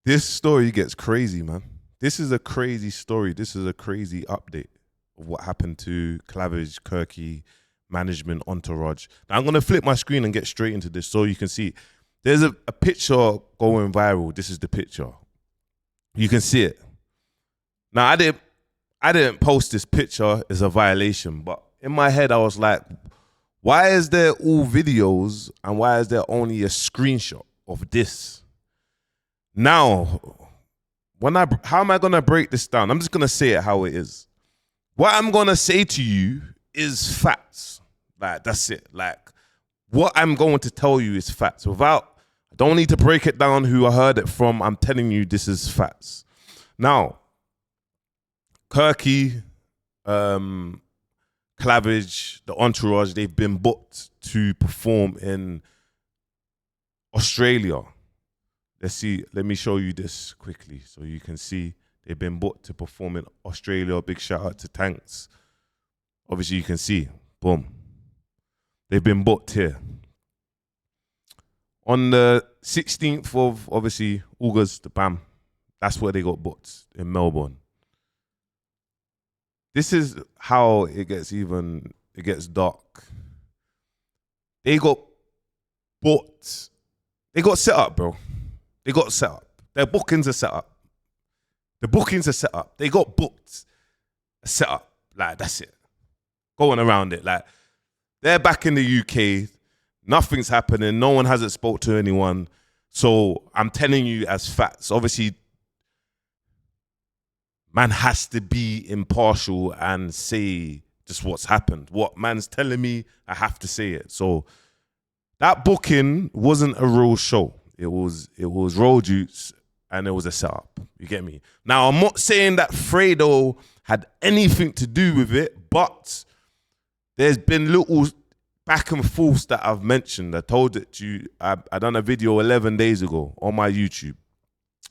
This story gets crazy, man. This is a crazy story. This is a crazy update of what happened to Clavish, Kirky, management, entourage. Now I'm gonna flip my screen and get straight into this so you can see. There's a picture going viral. This is the picture. You can see it. Now I didn't post this picture as a violation, but in my head I was like, why is there all videos and why is there only a screenshot of this? Now, how am I gonna break this down? I'm just gonna say it how it is. What I'm gonna say to you is facts. Like, that's it. Like, what I'm going to tell you is facts. I don't need to break it down who I heard it from. I'm telling you this is facts. Now, Kirky, Clavish, the entourage, they've been booked to perform in Australia. Let's see, let me show you this quickly so you can see they've been booked to perform in Australia. Big shout out to Tanks. Obviously you can see, boom. They've been booked here. On the 16th of, obviously, August, bam, that's where they got booked, in Melbourne. This is how it gets dark. They got booked. They got set up, bro. They got set up. Their bookings are set up. The bookings are set up. They got booked, set up. Like, that's it. Going around it. Like, they're back in the UK. Nothing's happening. No one hasn't spoke to anyone. So I'm telling you as facts. Obviously, man has to be impartial and say just what's happened. What man's telling me, I have to say it. So that booking wasn't a real show. It was road utes and it was a setup. You get me? Now, I'm not saying that Fredo had anything to do with it, but there's been little back and forths that I've mentioned. I told it to you. I done a video 11 days ago on my YouTube.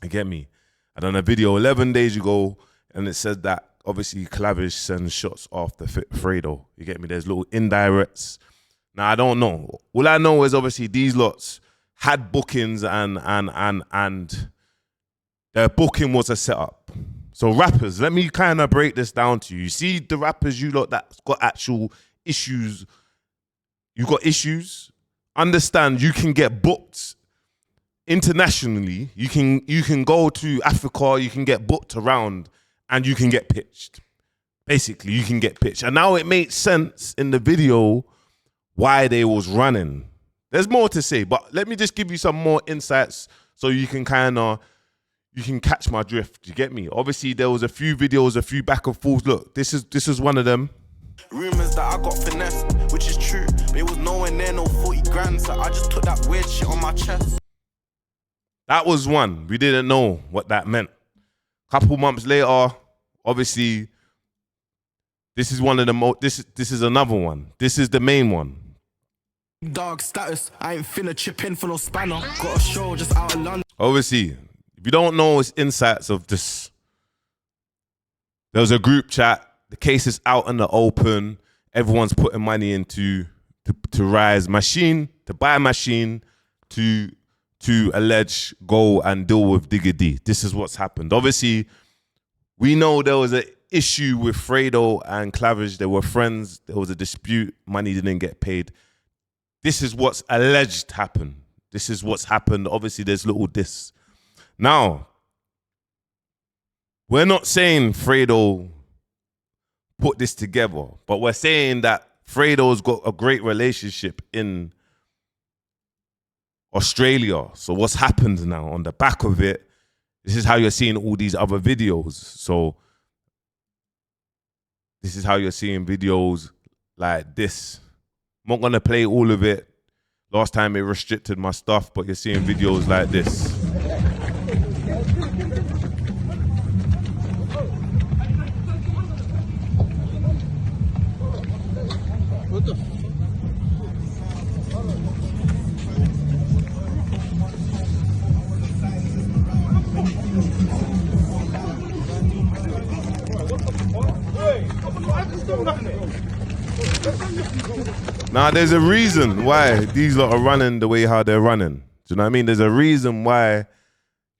You get me? I done a video 11 days ago and it said that obviously Clavish sends shots after Fredo. You get me? There's little indirects. Now, I don't know. All I know is obviously these lots had bookings and their booking was a setup. So rappers, let me kind of break this down to you. You see the rappers, you lot that's got actual issues. You got issues. Understand you can get booked internationally. You can go to Africa, you can get booked around and you can get pitched. Basically, you can get pitched. And now it makes sense in the video why they was running. There's more to say, but let me just give you some more insights so you can catch my drift. You get me? Obviously, there was a few videos, a few back and forths. Look, this is one of them. Rumors that I got finessed, which is true, but it was nowhere near no 40 grand, so I just took that weird shit on my chest. That was one. We didn't know what that meant. Couple months later, obviously, this is one of the this is another one. This is the main one. Dog status, I ain't finna chip in for no spanner. Got a show just out of London. Obviously, if you don't know it's insights of this, there was a group chat. The case is out in the open. Everyone's putting money into to rise machine, to buy a machine, to allege go and deal with Digga D. This is what's happened. Obviously, we know there was an issue with Fredo and Clavish. They were friends. There was a dispute. Money didn't get paid. This is what's alleged happened. This is what's happened. Obviously, there's little this. Now, we're not saying Fredo put this together, but we're saying that Fredo's got a great relationship in Australia. So what's happened now on the back of it, this is how you're seeing all these other videos. So this is how you're seeing videos like this. I'm not going to play all of it. Last time it restricted my stuff, but you're seeing videos like this. What the Now, there's a reason why these lot are running the way how they're running. Do you know what I mean? There's a reason why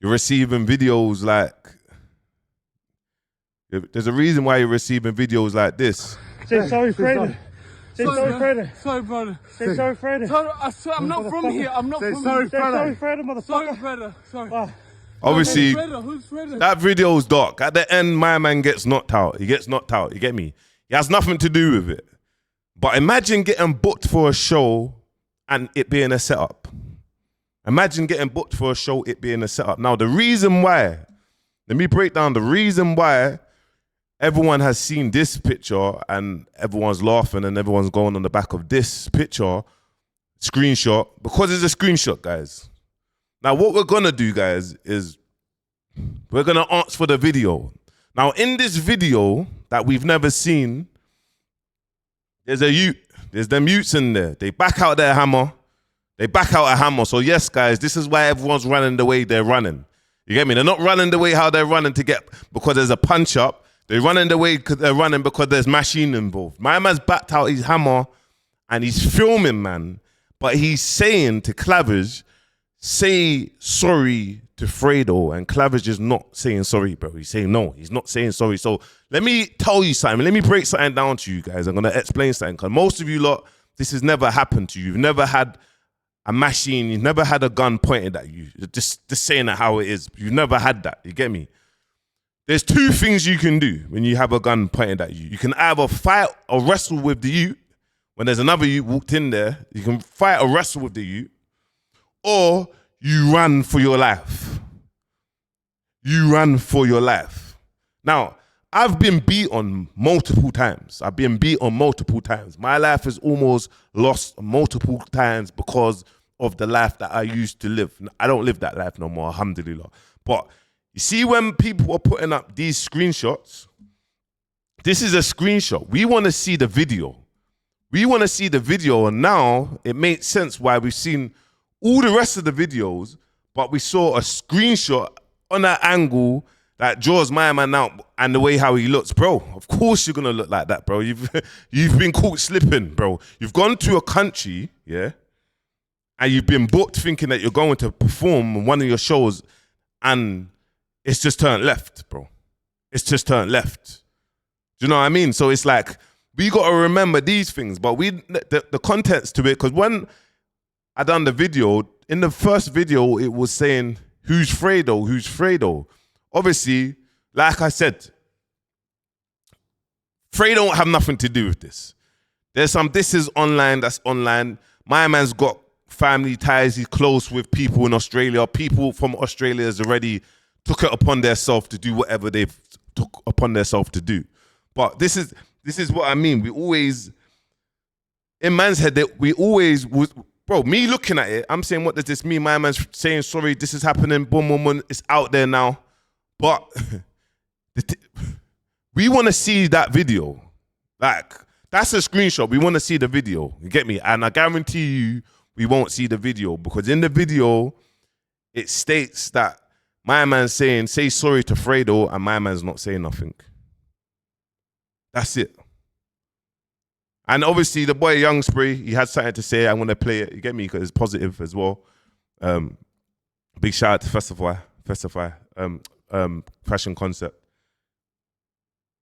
You're receiving videos like. There's a reason why you're receiving videos like this. Say sorry, Fredo. Say sorry, Fredo. Sorry, brother. Say sorry, Fredo. Sorry, I swear, I'm not from here. I'm not from here. Say sorry, Fredo, motherfucker. Sorry, brother. Sorry. Obviously, Who's Fredo? that video's dark. At the end, my man gets knocked out. He gets knocked out. You get me? He has nothing to do with it. But imagine getting booked for a show and it being a setup. Imagine getting booked for a show, it being a setup. Now, the reason why, let me break down the reason why everyone has seen this picture and everyone's laughing and everyone's going on the back of this picture, screenshot, because it's a screenshot, guys. Now, what we're going to do, guys, is we're going to ask for the video. Now, in this video that we've never seen, there's a ute. There's them utes in there. They back out their hammer. They back out a hammer. So, yes, guys, this is why everyone's running the way they're running. You get me? They're not running the way how they're running because there's a punch up. They're running the way they're running because there's machine involved. My man's backed out his hammer and he's filming, man. But he's saying to Clavish, say sorry to Fredo. And Clavish is not saying sorry, bro. He's saying no. He's not saying sorry. So let me tell you something. Let me break something down to you guys. I'm going to explain something. Because most of you lot, this has never happened to you. You've never had a machine. You've never had a gun pointed at you. Just saying it how it is. You've never had that. You get me? There's two things you can do when you have a gun pointed at you. You can either fight or wrestle with the ute. When there's another ute walked in there, you can fight or wrestle with the ute. Or you run for your life. You run for your life. Now, I've been beat on multiple times. My life is almost lost multiple times because of the life that I used to live. I don't live that life no more, alhamdulillah. But you see when people are putting up these screenshots, this is a screenshot. We want to see the video. And now it makes sense why we've seen all the rest of the videos, but we saw a screenshot on that angle that draws my man out and the way how he looks. Bro, of course you're going to look like that, bro. You've been caught slipping, bro. You've gone to a country, yeah, and you've been booked thinking that you're going to perform on one of your shows and it's just turned left, bro. It's just turned left. Do you know what I mean? So it's like, we got to remember these things, but the context to it, because when I done the video, in the first video, it was saying, who's Fredo? Obviously, like I said, Fredo don't have nothing to do with this. This is online, that's online. My man's got family ties, he's close with people in Australia. People from Australia has already took it upon themselves to do whatever they've took upon themselves to do. But this is what I mean. We always, in man's head, bro, me looking at it, I'm saying, what does this mean? My man's saying, sorry, this is happening, boom, boom, boom, it's out there now. But we want to see that video. Like, that's a screenshot. We want to see the video. You get me? And I guarantee you, we won't see the video because in the video, it states that my man's saying, say sorry to Fredo, and my man's not saying nothing. That's it. And obviously, the boy Young Spray, he had something to say. I'm going to play it. You get me? Because it's positive as well. Big shout out to Festify, fashion concept.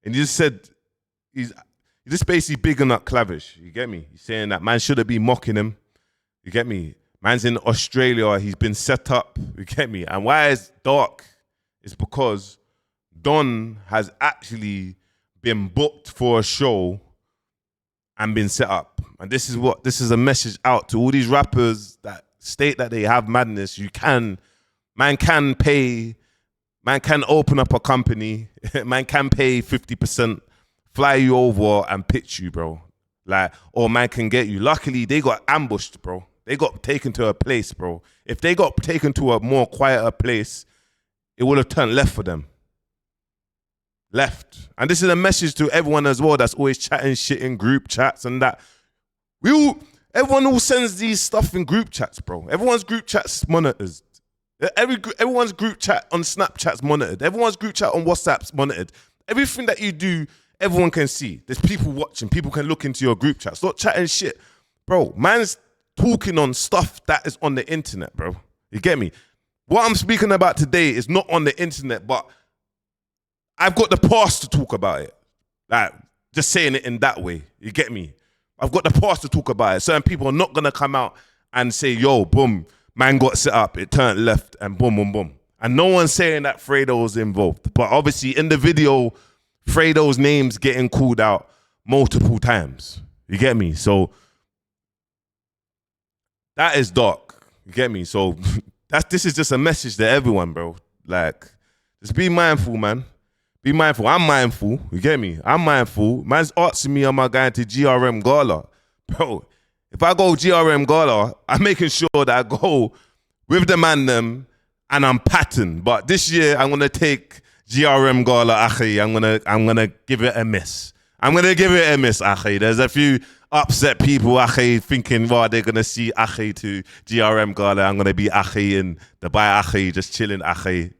And he just said, he's just basically bigging up Clavish. You get me? He's saying that man shouldn't be mocking him. You get me? Man's in Australia. He's been set up. You get me? And why it's dark is because Don has actually been booked for a show and been set up. And this is a message out to all these rappers that state that they have madness. Man can open up a company, man can pay 50%, fly you over and pitch you, bro. Like, or man can get you. Luckily, they got ambushed, bro. They got taken to a place, bro. If they got taken to a more quieter place, it would have turned left for them. Left. And this is a message to everyone as well that's always chatting shit in group chats and that. Everyone who sends these stuff in group chats, bro. Everyone's group chat's monitored. Everyone's group chat on Snapchat's monitored. Everyone's group chat on WhatsApp's monitored. Everything that you do, everyone can see. There's people watching. People can look into your group chat. Stop chatting shit. Bro, man's talking on stuff that is on the internet, bro. You get me? What I'm speaking about today is not on the internet, but I've got the past to talk about it. Like, just saying it in that way. You get me? I've got the past to talk about it. Certain people are not going to come out and say, yo, boom, man got set up, it turned left, and boom, boom, boom. And no one's saying that Fredo was involved. But obviously, in the video, Fredo's name's getting called out multiple times. You get me? So, that is dark. You get me? So, this is just a message to everyone, bro. Like, just be mindful, man. Be mindful. I'm mindful. You get me? I'm mindful. Man's asking me, am I going to GRM Gala? Bro, if I go GRM Gala, I'm making sure that I go with the man them and I'm patterned. But this year, I'm going to take GRM Gala, Akhi. I'm gonna give it a miss. I'm going to give it a miss, Akhi. There's a few upset people, Akhi, thinking, well, they're going to see Akhi to GRM Gala. I'm going to be Akhi in Dubai, Akhi, just chilling, Akhi.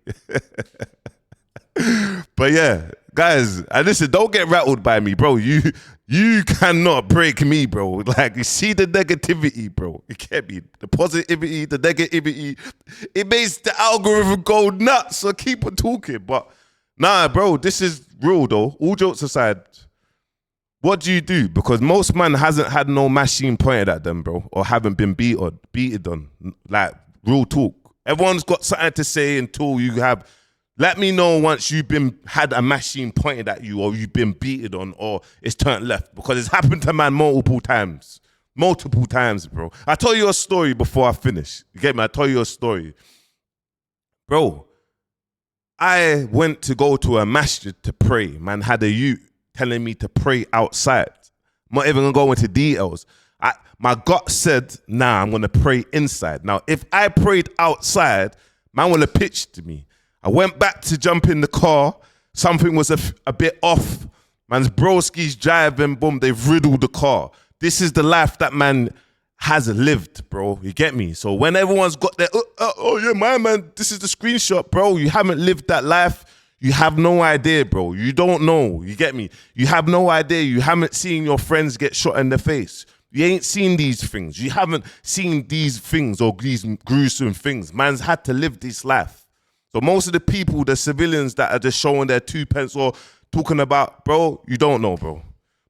But yeah, guys, and listen, don't get rattled by me, bro. You cannot break me, bro. Like, you see the negativity, bro. You get me? The positivity, the negativity, it makes the algorithm go nuts. So keep on talking. But nah, bro, this is real though. All jokes aside, what do you do? Because most man hasn't had no machine pointed at them, bro, or haven't been beaten on. Like, real talk. Everyone's got something to say until you have. Let me know once you've had a machine pointed at you, or you've been beaten on, or it's turned left, because it's happened to man multiple times, bro. I tell you a story before I finish. You get me? I tell you a story, bro. I went to go to a masjid to pray. Man had a youth telling me to pray outside. I'm not even gonna go into details. My gut said, nah, I'm gonna pray inside. Now, if I prayed outside, man would have pitched me. I went back to jump in the car. Something was a bit off. Man's broski's driving, boom, they've riddled the car. This is the life that man has lived, bro. You get me? So when everyone's got their, oh yeah, my man, this is the screenshot, bro. You haven't lived that life. You have no idea, bro. You don't know. You get me? You have no idea. You haven't seen your friends get shot in the face. You ain't seen these things. You haven't seen these things or these gruesome things. Man's had to live this life. So most of the people, the civilians that are just showing their 2 pence or talking about, bro, you don't know, bro.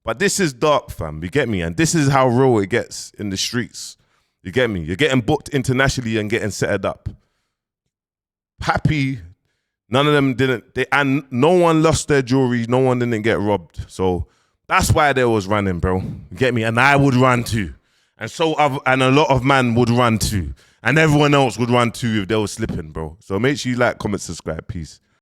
But this is dark, fam. You get me? And this is how real it gets in the streets. You get me? You're getting booked internationally and getting set up. Happy, none of them didn't. And no one lost their jewelry. No one didn't get robbed. So that's why they was running, bro. You get me? And I would run too. And and a lot of man would run too. And everyone else would run too if they were slipping, bro. So make sure you like, comment, subscribe. Peace.